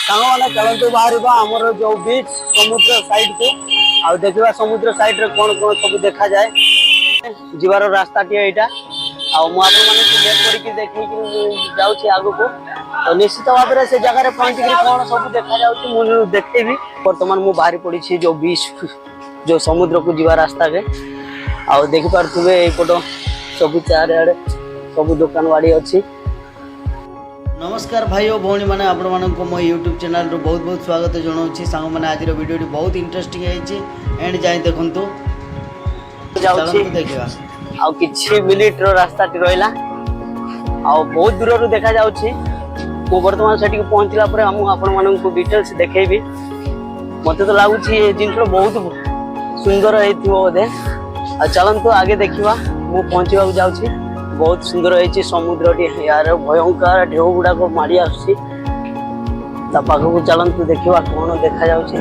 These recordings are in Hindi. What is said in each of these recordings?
सांग चलतु बाहर आमर जो बीच समुद्र साइड को आ देखा समुद्र साइड रे कौन कौन सब देखा जाए जीवार रास्ता टी यहाँ देखी आग को तो निश्चित भाव में से जगह पहुंची कौन सब देखा जा देखेबी। बर्तमान मुझे बाहरी पड़ी जो बीच जो समुद्र को जीवा रास्ता के आ देखिपे यपट सब चारिड़े सब दुकान बाड़ी अच्छी। नमस्कार भाई और भौणी मैंने आपण मानक मो यूट्यूब चैनल रो बहुत बहुत स्वागत जनाऊँ। सांग मैंने आज वीडियो बहुत इंटरेस्टिंग है एंड जाए देखु देखा आ कि मिनिट रास्ता रहा आ बहुत दूर देखा जा बर्तमान से पहुँचला आपण मानक डिटेल्स देखेबी। मत तो लगुच ये जिन बहुत सुंदर होते चलतु आगे देखा मु पहुँचा जाऊँगी। बहुत सुंदर है समुद्र यार भयंकर ढेउ गुड़ाक माड़ी आखक चलतु देखा कौन देखा जापे।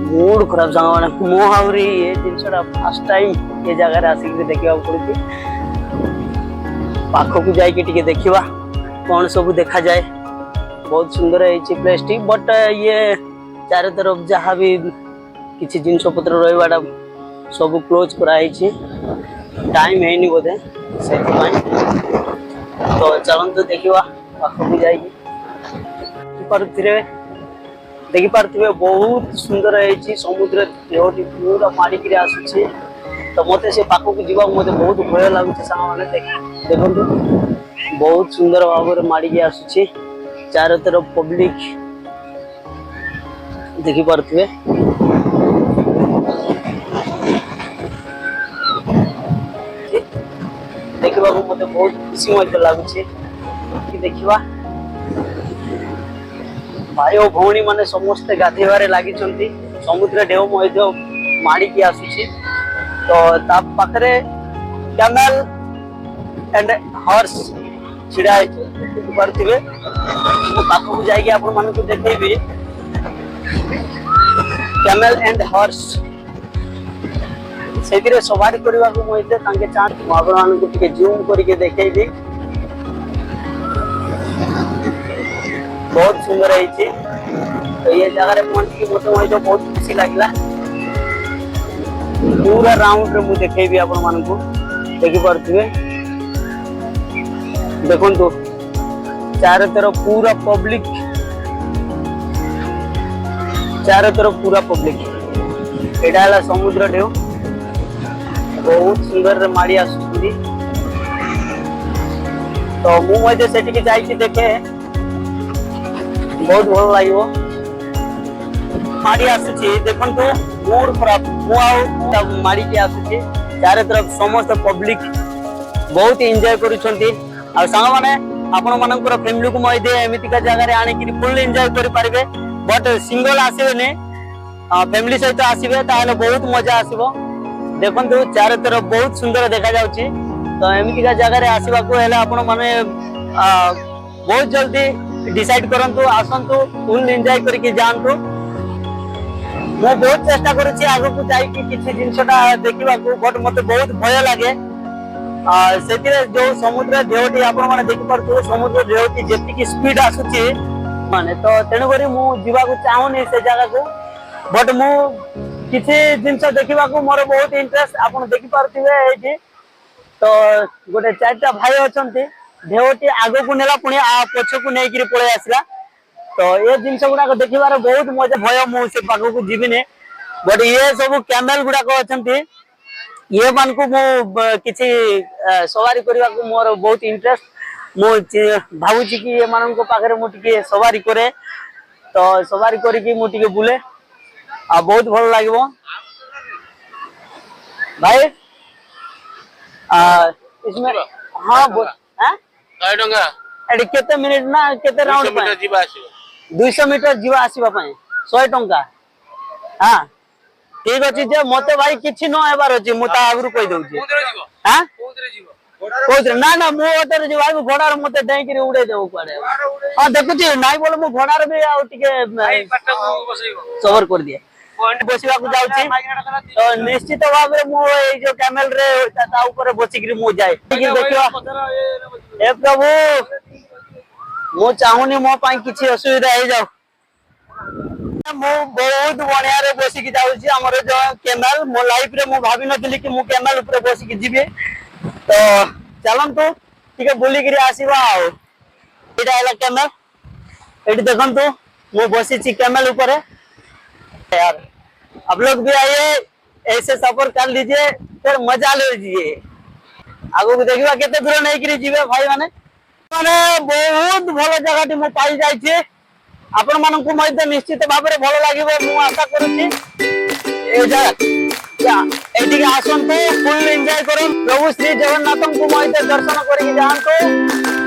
मूड खराब सांग मुझे ये जिनसा फास्ट टाइम ये जगह आसिक देखा पड़ी पाखक जाकि देखा कौन सब देखा जाए। बहुत सुंदर है प्लेस टी बट ये चार तरफ जहाँ भी किसी जिनस पत्र रहा सब क्लोज कराई टाइम है बोधे से तो चलते देखा पाखक देखिपे बहुत सुंदर है समुद्र देहटी पूरा मारिक आसूसी। तो मत से पाखक जावा मत बहुत भय लगुच सांग देखो बहुत सुंदर भाव में मारिक आसूसी। चार तरफ पब्लिक देखिपे देखा मत बहुत खुशी लगुच देखा भाई और भौणी मैंने समस्ते गाधेबार लगी समुद्र ढेउ माड़िक आसूसी। तो पाखे कैमल एंड हॉर्स छिड़ा पारे पाखक जाकि देखेबी कैमल एंड हॉर्स से सवारी करने को चाहती जूम करके देखेबी। बहुत सुंदर है तो ये जगह पहुंची मत बहुत खुशी लगे। पूरा राउंड रे मुझे देखेबी आपण मान को देखिपे देखो चार तरफ पूरा पब्लिक एटा समुद्र ढेउ बहुत सुंदर माड़ी आसुची। तो मुझे सेठी जाइए देखे बहुत भल लगे माड़ी आसुची देखो मूड खराब मुझे माड़ी आसुची। चार तरफ समस्त पब्लिक बहुत एंजॉय कर सांग मैंने आपण मानकर फैमिली को एमतीका जगह आनिक फुल एंजॉय करें। बट सिंगल आसबे फैमिली सहित आसबे ताहले बहुत मजा आसब। देखो चार तरफ बहुत सुंदर देखा जाउची। तो एमतीका जगह आसवा को आपण माने बहुत जल्दी डिसाइड करंतु आसंतु फुल एंजॉय करके जानतु। मैं बहुत चेष्टा करुच्ची आग को जाइए किसी जिनसा देखा बट मत बहुत भय लगे से जो समुद्र ढेउटी आपने देखिपे समुद्र ढेउटी जी स्पीड आसूची माने तो तेणुक मुझे चाहूनी से जगह को बट मु किसी जिनस देखा मोर बहुत इंटरेस्ट आप देखिपे। तो गोटे चार्टा भाई अच्छा ढेउटी आग को नेला पुणी पछ को लेकिन पलि आसला। तो ये जिनस गुड़ाक देखार बहुत मजा भय मुझे पाखक जीविनी बट ये सब कैमेल गुड़ाक अच्छा ये मान को किसी सवारी करने को मोर बहुत इंटरेस्ट मुझे भावुची कि ये मान पाखे मुझे सवारी करे। तो सवारी करके बुले आ बहुत भल लगे भाई इसमें। हाँ केते मिनिट ना केते राउंड 200 मीटर जीवा आसीबा पय 100 टंका। हाँ ठीक अच्छे जे मते भाई किछि न हेबार अछि मु ता आगरु कहि दउछि। हां कोथरे ना ना मु ओटर जे भाई घोड़ार मते डें के उड़े देबो पड़े। हां देखुछि नाइ बोले मु घोड़ार भी आ टिके सबर कर दिए बसिबा को जाउछि। तो निश्चित भाव में मु ए जो कैमल रे ता ऊपर बसिकरी मु जाय देखियो ए प्रभु मु चाहूनी मो पाई किसी असुविधा हो जाओ मु बहुत बढ़िया रे बसिक जाऊँगी आमर जो केनाल मो लाइफ रे मु भाभी नथिली कि मु केनाल ऊपर बसिक जीवी तो चलतु टिके बुलिक आसवा आईटा है केनाल ये देखु मु बसी केनाल ऊपर यार आप लोग भी आइए ऐसे सफर कर लीजिए फिर मजा लीजिए आगो को देखा केते दूर नहीं करी जीवे भाई माने माने बहुत भलो जगह मु पाई जाइछे आपण मानकु मध्य निश्चित भाव में भल लगे मु आशा करुच्ची एटिके आसतु फुल एंजॉय करो प्रभु श्री जगन्नाथ को मध्य दर्शन करके जातु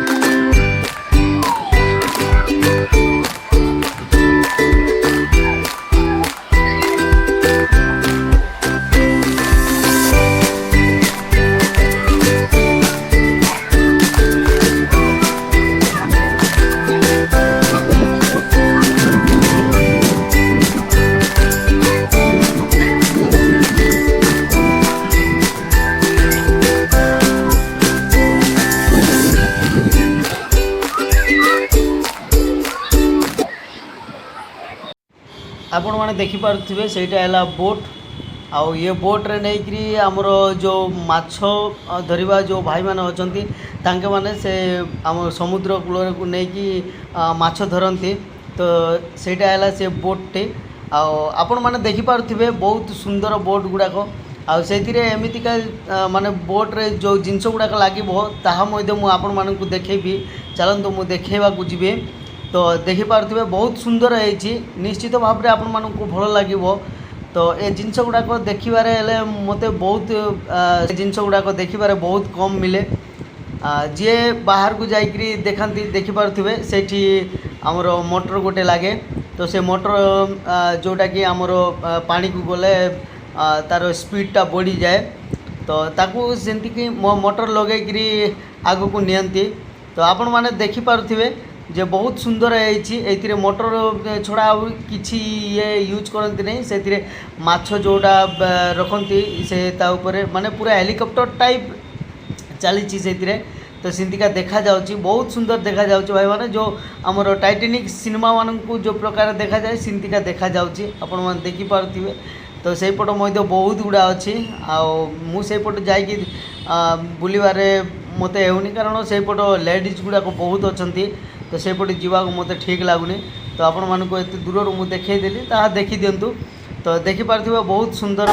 आपण मैंने देखिपे से बोट आउ ये बोट रे नहीं करी आमर जो माछ धरिबा जो भाई माने अछंती तांके माने से आम समुद्र कूल को नहीं कि माछ धरती तो सेटा है से बोटे आपण मैंने देखिपे बहुत सुंदर बोट गुड़ाक आउ से एमतीका माने बोट रे जो जिनस गुड़ाक लगे आपण मानक देखेबी चलतु मु देखा जीवे तो देखिपे बहुत सुंदर है निश्चित भाव में आपण मानक भल लगे तो ये जिनस गुड़ाक देखबार मत बहुत जिनस गुड़ाक देखबार बहुत कम मिले जी बाहर को जाकरी देखती देखिपे से आमर मोटर गोटे लगे तो से मोटर जोटा कि आमर पानी को गले तार स्पीडटा बढ़ी जाए तो ताकू सेमती मोटर लगे आग को नियंती तो आपण माने देखिपे जे बहुत सुंदर है मोटर छड़ा किसी ये यूज करती नहीं से माछ जोड़ा रखती से माने पूरा हेलिकॉप्टर टाइप चली से तो सिंधिका देखा जाउची बहुत सुंदर देखा जाउची भाई माने जो आमर टाइटैनिक सिनेमा मान को जो प्रकार देखा जाए सिंधिका देखा जाउची आपण माने देखि पारथिबे तो से पट मध्य बहुत गुड़ा अच्छी आउट जाकि बुलबारे मत हेउनी कारण से पट लेडीज गुड़ाक बहुत अच्छी तो से पटे जीवाक मत ठीक लगुनि तो आपण मानक एत दूर मुझे देखईदेली ता देखी दिंतु तो देखिपे बहुत सुंदर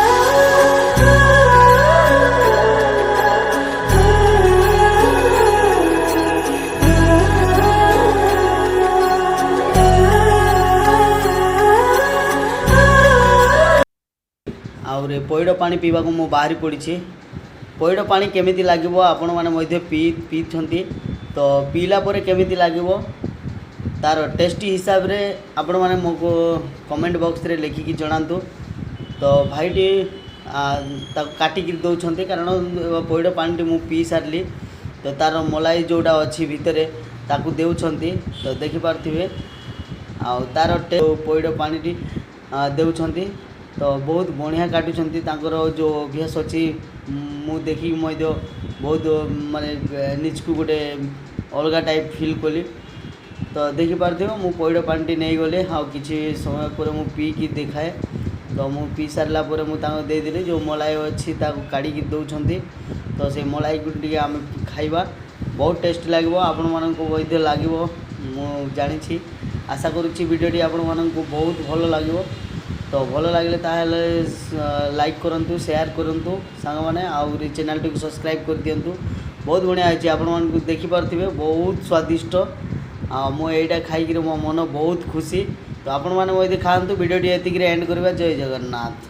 आउरे पैड़ पानी पीवा को मु बाहरी पड़ी पैड़ पानी केमिति लागिवो आपण माने मध्य पीछंती तो पीला परे केमिति लागिवो तार टेस्टी हिसाब रे आपण माने मको कमेंट बॉक्स रे लिखिकी जणांतु तो भाईटी काटिकी दौरान कारण पैड़ पानी मु पी सारली तो तार मलाई जोड़ा अच्छी भितर ताकू देउछंती तो देखिपारे आ तार पैड़ पानी देउछंती तो बहुत बढ़िया काटुछंती तांकर जो अभ्यास अच्छी मु देखी बहुत माने निजकू गोटे अलग टाइप फील कली तो देखिपारे मु पैड़ पानी नहीं गले हाँ किसी समय पर मु पी की देखाए तो मु पी सारा पर मुझे देदेली जो मलाई अच्छी काढ़ी दौरान तो से मलाई को आम खाइबा बहुत टेस्ट लगे आपण मानक वैद्य लगे मु जानी आशा करुच्ची वीडियोटी आपण मानक बहुत भल लगे तो भल लगे ताहले लाइक करंतु शेयर करंतु सांग माने आउरी चैनल टी सब्सक्राइब कर दियंतु बहुत बढ़िया है आपण मानक देखि पारथिबे बहुत स्वादिष्ट मो एटा खाई मो मन बहुत खुशी तो आपण माने खातु वीडियोटी एतिक एंड करबा जय जगन्नाथ।